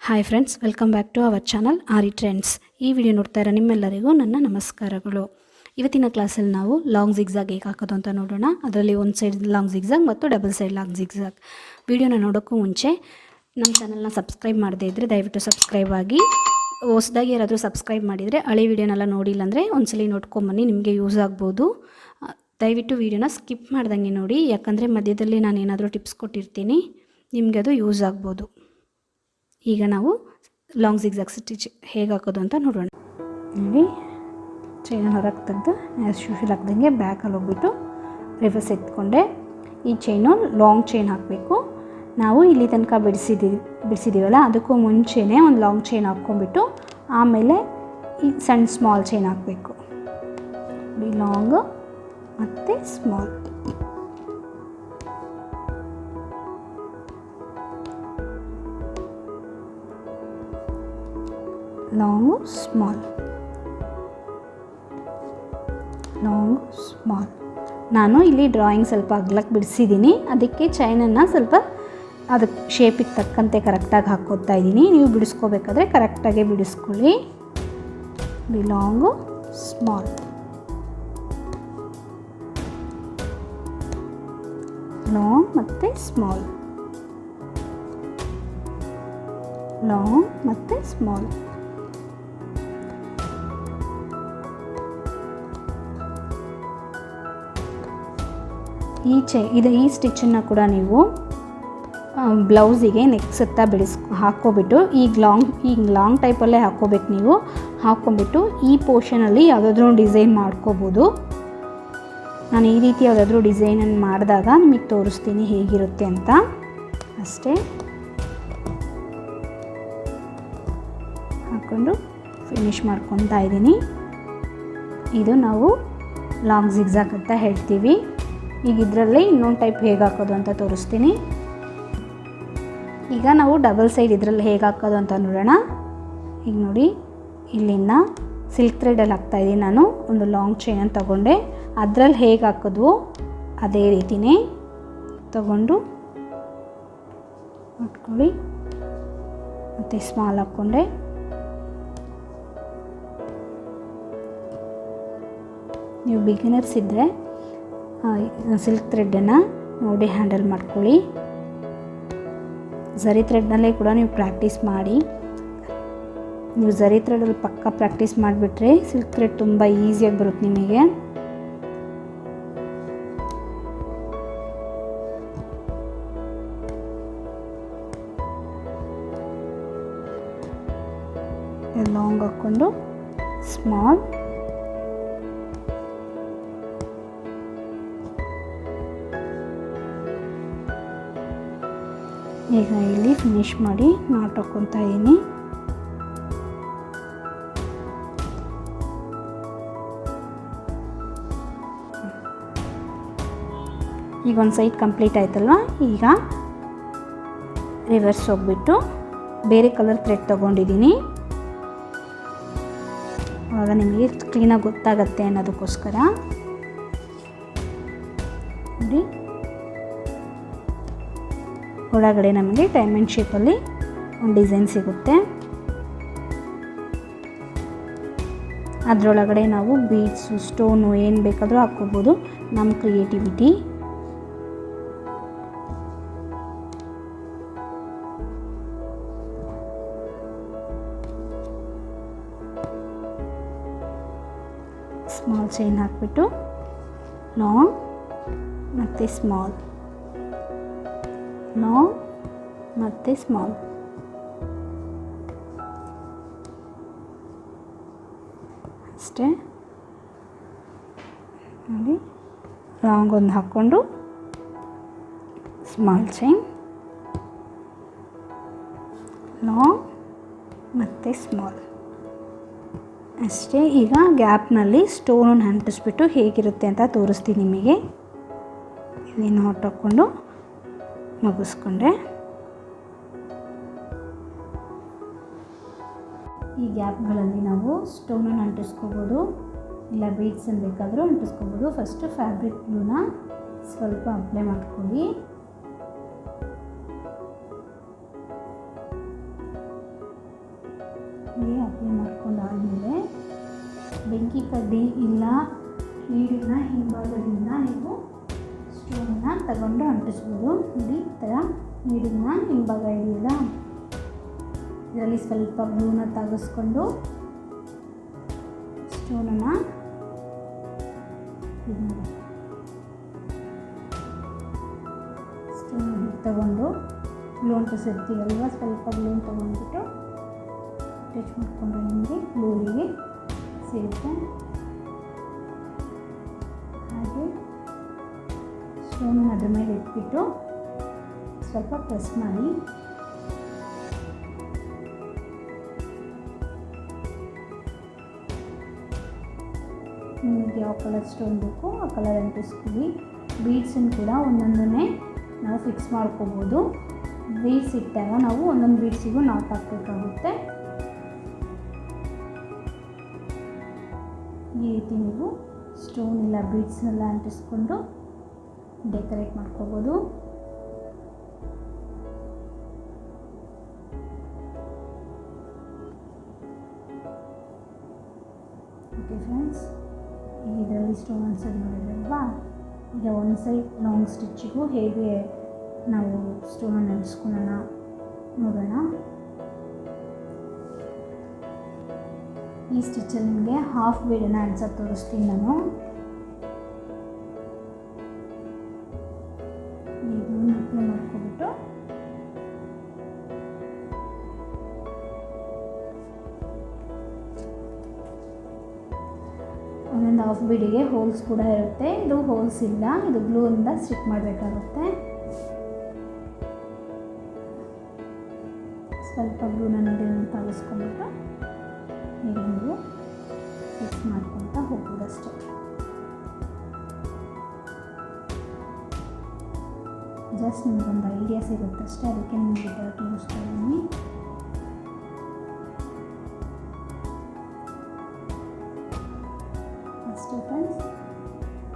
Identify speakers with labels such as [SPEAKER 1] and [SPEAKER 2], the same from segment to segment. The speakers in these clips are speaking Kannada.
[SPEAKER 1] Hi friends, welcome back to our channel Aari trends. ಈ ವಿಡಿಯೋ ನೋಡ್ತಾ ಇರೋ ನಿಮ್ಮೆಲ್ಲರಿಗೂ ನನ್ನ ನಮಸ್ಕಾರಗಳು. ಇವತ್ತಿನ ಕ್ಲಾಸಲ್ಲಿ ನಾವು ಲಾಂಗ್ ಜಿಗ್ಜಾಗ್ ಹೇಗೆ ಹಾಕೋದು ಅಂತ ನೋಡೋಣ. ಅದರಲ್ಲಿ ಒಂದು ಸೈಡ್ ಲಾಂಗ್ ಜಿಗ್ಜಾಗ್ ಮತ್ತು ಡಬಲ್ ಸೈಡ್ ಲಾಂಗ್ ಜಿಗ್ಜಾಗ್. ವಿಡಿಯೋನ ನೋಡೋಕ್ಕೂ ಮುಂಚೆ ನಮ್ಮ ಚಾನಲ್ನ ಸಬ್ಸ್ಕ್ರೈಬ್ ಮಾಡದೇ ಇದ್ದರೆ ದಯವಿಟ್ಟು ಸಬ್ಸ್ಕ್ರೈಬ್ ಆಗಿ. ಹೊಸದಾಗಿ ಯಾರಾದರೂ ಸಬ್ಸ್ಕ್ರೈಬ್ ಮಾಡಿದರೆ ಹಳೆ ವಿಡಿಯೋನೆಲ್ಲ ನೋಡಿಲ್ಲ ಅಂದರೆ ಒಂದ್ಸಲಿ ನೋಡ್ಕೊಂಬನ್ನಿ, ನಿಮಗೆ ಯೂಸ್ ಆಗ್ಬೋದು. ದಯವಿಟ್ಟು ವಿಡಿಯೋನ ಸ್ಕಿಪ್ ಮಾಡ್ದಂಗೆ ನೋಡಿ, ಯಾಕಂದರೆ ಮಧ್ಯದಲ್ಲಿ ನಾನು ಏನಾದರೂ ಟಿಪ್ಸ್ ಕೊಟ್ಟಿರ್ತೀನಿ, ನಿಮಗೆ ಅದು ಯೂಸ್ ಆಗ್ಬೋದು. ಈಗ ನಾವು ಲಾಂಗ್ ಜಿಗ್ಜಾಗ್ ಸ್ಟಿಚ್ ಹೇಗೆ ಹಾಕೋದು ಅಂತ ನೋಡೋಣ. ನೋಡಿ, ಚೈನ್ ಹೊರಗೆ ತೆಗೆದು ಆ್ಯಸ್ ಯೂಶುವಲ್ ಹಾಕ್ದಂಗೆ ಬ್ಯಾಕಲ್ಲಿ ಹೋಗ್ಬಿಟ್ಟು ರಿವರ್ಸ್ ಎತ್ಕೊಂಡೆ. ಈ ಚೈನು ಲಾಂಗ್ ಚೈನ್ ಹಾಕಬೇಕು. ನಾವು ಇಲ್ಲಿ ತನಕ ಬಿಡಿಸಿದ್ದೀವಲ್ಲ, ಅದಕ್ಕೂ ಮುಂಚೆನೇ ಒಂದು ಲಾಂಗ್ ಚೈನ್ ಹಾಕ್ಕೊಂಡ್ಬಿಟ್ಟು ಆಮೇಲೆ ಈ ಸಣ್ಣ ಸ್ಮಾಲ್ ಚೈನ್ ಹಾಕಬೇಕು. ಲಾಂಗು ಮತ್ತು small, long small, long small. ನಾನು ಇಲ್ಲಿ ಡ್ರಾಯಿಂಗ್ ಸ್ವಲ್ಪ ಅಗ್ಲಕ್ಕೆ ಬಿಡಿಸಿದ್ದೀನಿ, ಅದಕ್ಕೆ ಚೈನನ್ನು ಸ್ವಲ್ಪ ಅದಕ್ಕೆ ಶೇಪಿಗೆ ತಕ್ಕಂತೆ ಕರೆಕ್ಟಾಗಿ ಹಾಕ್ಕೋತಾ ಇದ್ದೀನಿ. ನೀವು ಬಿಡಿಸ್ಕೋಬೇಕಾದ್ರೆ ಕರೆಕ್ಟಾಗೆ ಬಿಡಿಸ್ಕೊಳ್ಳಿ. ಲಾಂಗು ಸ್ಮಾಲ್, ಲಾಂಗ್ ಮತ್ತು ಸ್ಮಾಲ್, ಲಾಂಗ್ ಮತ್ತು ಸ್ಮಾಲ್. ಈ ಸ್ಟಿಚ್ಚನ್ನು ಕೂಡ ನೀವು ಬ್ಲೌಸಿಗೆ ನೆಕ್ ಸುತ್ತ ಹಾಕ್ಕೊಬಿಟ್ಟು ಈಗ ಲಾಂಗ್ ಟೈಪಲ್ಲೇ ಹಾಕ್ಕೋಬೇಕು. ನೀವು ಹಾಕ್ಕೊಂಬಿಟ್ಟು ಈ ಪೋರ್ಷನಲ್ಲಿ ಯಾವುದಾದ್ರೂ ಡಿಸೈನ್ ಮಾಡ್ಕೋಬೋದು. ನಾನು ಈ ರೀತಿ ಯಾವುದಾದ್ರೂ ಡಿಸೈನನ್ನು ಮಾಡಿದಾಗ ನಿಮಗೆ ತೋರಿಸ್ತೀನಿ ಹೇಗಿರುತ್ತೆ ಅಂತ. ಅಷ್ಟೇ ಹಾಕ್ಕೊಂಡು ಫಿನಿಶ್ ಮಾಡ್ಕೊತಾ ಇದ್ದೀನಿ. ಇದು ನಾವು ಲಾಂಗ್ ಜಿಗ್ಜಾಗ್ ಅಂತ ಹೇಳ್ತೀವಿ. ಈಗ ಇದರಲ್ಲಿ ಇನ್ನೊಂದು ಟೈಪ್ ಹೇಗೆ ಹಾಕೋದು ಅಂತ ತೋರಿಸ್ತೀನಿ. ಈಗ ನಾವು ಡಬಲ್ ಸೈಡ್ ಇದರಲ್ಲಿ ಹೇಗೆ ಹಾಕೋದು ಅಂತ ನೋಡೋಣ. ಈಗ ನೋಡಿ, ಇಲ್ಲಿಂದ ಸಿಲ್ಕ್ ಥ್ರೆಡಲ್ಲಿ ಹಾಕ್ತಾಯಿದ್ದೀನಿ. ನಾನು ಒಂದು ಲಾಂಗ್ ಚೈನನ್ನು ತೊಗೊಂಡೆ, ಅದರಲ್ಲಿ ಹೇಗೆ ಹಾಕೋದು ಅದೇ ರೀತಿಯೇ ತಗೊಂಡು ಮಾಡ್ಕೊಳ್ಳಿ. ಮತ್ತು ಸ್ಮಾಲ್ ಹಾಕ್ಕೊಂಡೆ. ನೀವು ಬಿಗಿನರ್ಸ್ ಇದ್ದರೆ ಸಿಲ್ಕ್ ಥ್ರೆಡ್ಡನ್ನು ನೋಡಿ ಹ್ಯಾಂಡಲ್ ಮಾಡ್ಕೊಳ್ಳಿ. ಝರಿ ಥ್ರೆಡ್ನಲ್ಲೇ ಕೂಡ ನೀವು ಪ್ರಾಕ್ಟೀಸ್ ಮಾಡಿ. ನೀವು ಝರಿ ಥ್ರೆಡಲ್ಲಿ ಪಕ್ಕ ಪ್ರಾಕ್ಟೀಸ್ ಮಾಡಿಬಿಟ್ರೆ ಸಿಲ್ಕ್ ಥ್ರೆಡ್ ತುಂಬ ಈಸಿಯಾಗಿ ಬರುತ್ತೆ ನಿಮಗೆ. ಲಾಂಗ್ ಹಾಕ್ಕೊಂಡು ಸ್ಮಾಲ್, ಈಗ ಇಲ್ಲಿ ಫಿನಿಶ್ ಮಾಡಿ ನಾಟ್ ಹಾಕ್ಕೊತಾ ಇದ್ದೀನಿ. ಈಗ ಒಂದು ಸೈಡ್ ಕಂಪ್ಲೀಟ್ ಆಯ್ತಲ್ವ. ಈಗ ರಿವರ್ಸ್ ಹೋಗ್ಬಿಟ್ಟು ಬೇರೆ ಕಲರ್ ಥ್ರೆಡ್ ತೊಗೊಂಡಿದ್ದೀನಿ. ಆವಾಗ ನಿಮಗೆ ಕ್ಲೀನಾಗಿ ಗೊತ್ತಾಗತ್ತೆ ಅನ್ನೋದಕ್ಕೋಸ್ಕರ. ನೋಡಿ, ಒಳಗಡೆ ನಮಗೆ ಡೈಮಂಡ್ ಶೇಪಲ್ಲಿ ಒಂದು ಡಿಸೈನ್ ಸಿಗುತ್ತೆ. ಅದರೊಳಗಡೆ ನಾವು ಬೀಡ್ಸು, ಸ್ಟೋನು ಏನು ಬೇಕಾದರೂ ಹಾಕ್ಕೋಬೋದು. ನಮ್ಮ ಕ್ರಿಯೇಟಿವಿಟಿ. ಸ್ಮಾಲ್ ಚೈನ್ ಹಾಕ್ಬಿಟ್ಟು ಲಾಂಗ್ ಮತ್ತು ಸ್ಮಾಲ್, ಲಾಂಗ್ ಮತ್ತು ಸ್ಮಾಲ್. ಅಷ್ಟೇ ನೋಡಿ, ಲಾಂಗ್ ಒಂದು ಹಾಕ್ಕೊಂಡು ಸ್ಮಾಲ್ ಚೈನ್, ಲಾಂಗ್ ಮತ್ತು ಸ್ಮಾಲ್. ಅಷ್ಟೇ. ಈಗ ಗ್ಯಾಪ್ನಲ್ಲಿ ಸ್ಟೋನನ್ನು ಅಂಟಿಸ್ಬಿಟ್ಟು ಹೇಗಿರುತ್ತೆ ಅಂತ ತೋರಿಸ್ತೀನಿ ನಿಮಗೆ. ಇಲ್ಲಿ ನಾಟ್ ಹಾಕ್ಕೊಂಡು ಮುಗಿಸ್ಕೊಂಡೆ. ಈ ಗ್ಯಾಪ್ಗಳಲ್ಲಿ ನಾವು ಸ್ಟೋನನ್ನು ಅಂಟಿಸ್ಕೋಬೋದು, ಇಲ್ಲ ಬೀಡ್ಸನ್ನು ಬೇಕಾದರೂ ಅಂಟಿಸ್ಕೋಬೋದು. ಫಸ್ಟು ಫ್ಯಾಬ್ರಿಕ್ ಗ್ಲೂನ ಸ್ವಲ್ಪ ಅಪ್ಲೈ ಮಾಡ್ಕೊಳ್ಳಿ. ಹೀಗೆ ಅಪ್ಲೈ ಮಾಡ್ಕೊಂಡಾದಮೇಲೆ ಬೆಂಕಿ ಕಡ್ಡಿ ಇಲ್ಲ ನೀಡಿನ ಹಿಂಭಾಗದಿಂದ ನೀವು ಸ್ಟೋನನ್ನು ತಗೊಂಡು ಅಂಟಿಸ್ಬೋದು. ನೋಡಿ ಈ ಥರ ನೀಡಿನ ಹಿಂಭಾಗ ಇದೆಯಲ್ಲ, ಇದರಲ್ಲಿ ಸ್ವಲ್ಪ ಗ್ಲೂನ ತೆಗೆಸ್ಕೊಂಡು ಸ್ಟೋನನ್ನು ತಗೊಂಡು ಗ್ಲೂ ಅಂಟಿಸಿರ್ತೀವಲ್ವ, ಸ್ವಲ್ಪ ಗ್ಲೂನ್ ತೊಗೊಂಡ್ಬಿಟ್ಟು ಟಚ್ ಮಾಡಿಕೊಂಡ್ರೆ ನಿಮಗೆ ಗ್ಲೂರಿಗೆ ಸಿಗುತ್ತೆ. ಹಾಗೆ ಸ್ಟೋನನ್ನು ಅದ್ರ ಮೇಲೆ ಇಟ್ಬಿಟ್ಟು ಸ್ವಲ್ಪ ಪ್ರೆಸ್ ಮಾಡಿ ನಿಮಗೆ ಯಾವ ಕಲರ್ ಸ್ಟೋನ್ ಬೇಕು ಆ ಕಲರ್ ಅಂಟಿಸ್ತೀವಿ. ಬೀಡ್ಸನ್ನು ಕೂಡ ಒಂದೊಂದನ್ನೇ ನಾವು ಫಿಕ್ಸ್ ಮಾಡ್ಕೋಬೋದು. ಬೀಡ್ಸ್ ಇಟ್ಟಾಗ ನಾವು ಒಂದೊಂದು ಬೀಡ್ಸಿಗೂ ನಾಟ್ ಹಾಕಬೇಕಾಗುತ್ತೆ. ಈ ರೀತಿ ನೀವು ಸ್ಟೋನ್ ಇಲ್ಲ ಬೀಡ್ಸ್ನೆಲ್ಲ ಅಂಟಿಸ್ಕೊಂಡು ಡೆಕೋರೇಟ್ ಮಾಡ್ಕೋಬೋದು. ಓಕೆ ಫ್ರೆಂಡ್ಸ್, ಇದರಲ್ಲಿ ಸ್ಟೋನ್ ಅನ್ಸೋದು ನೋಡಿದ್ರಲ್ವಾ. ಈಗ ಒಂದು ಸೈಡ್ ಲಾಂಗ್ ಸ್ಟಿಚ್ಚಿಗೂ ಹೇಗೆ ನಾವು ಸ್ಟೋನನ್ನು ಅಂಟಿಸ್ಕೊಳ್ಳೋಣ ನೋಡೋಣ. ಈ ಸ್ಟಿಚ್ಚಲ್ಲಿ ನಿಮಗೆ ಹಾಫ್ ಬೀಡನ್ನು ಅಂಟಿಸೋದು ತೋರಿಸ್ತೀನಿ ನಾನು. ಇದನ್ನು ಅಪ್ಲೈ ಮಾಡ್ಕೊಬಿಟ್ಟು ಒಂದೊಂದು ಹಾಫ್ ಬೀಡಿಗೆ ಹೋಲ್ಸ್ ಕೂಡ ಇರುತ್ತೆ. ಇದು ಹೋಲ್ಸ್ ಇಲ್ಲ, ಇದು ಗ್ಲೂಯಿಂದ ಸ್ಟಿಕ್ ಮಾಡಬೇಕಾಗುತ್ತೆ. ಸ್ವಲ್ಪ ಗ್ಲೂನ ನೀಡನ್ನು ತೆಗೆಸ್ಕೊಂಡ್ಬಿಟ್ಟು ಈಗ ನೀವು ಫಿಕ್ಸ್ ಮಾಡ್ಕೊತಾ ಹೋಗ್ಬೋದಷ್ಟೇ. ಜಸ್ಟ್ ನಿಮಗೊಂದು ಐಡಿಯಾ ಸಿಗುತ್ತಷ್ಟೇ, ಅದಕ್ಕೆ ನಿಮಗೆ ತೋರಿಸ್ತಾ ಇದ್ದೀನಿ. ಅಷ್ಟೇ ಫ್ರೆಂಡ್ಸ್,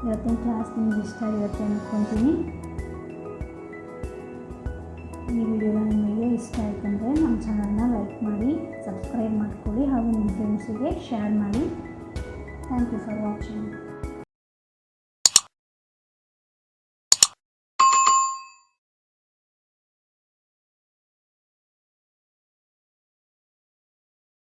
[SPEAKER 1] ಇವತ್ತಿನ ಕ್ಲಾಸ್ ನಿಮ್ಗೆ ಇಷ್ಟ ಆಗಿರುತ್ತೆ ಅಂದ್ಕೊತೀನಿ. ಈ ವಿಡಿಯೋ ನಿಮಗೆ ಇಷ್ಟ ಆಯ್ತಂದರೆ ನಮ್ಮ ಚಾನಲ್ನ ಲೈಕ್ ಮಾಡಿ, ಸಬ್ಸ್ಕ್ರೈಬ್ ಮಾಡ್ಕೊಳ್ಳಿ ಹಾಗೂ ನಿಮ್ಮ ಫ್ರೆಂಡ್ಸಿಗೆ ಶೇರ್ ಮಾಡಿ. Thank you for watching.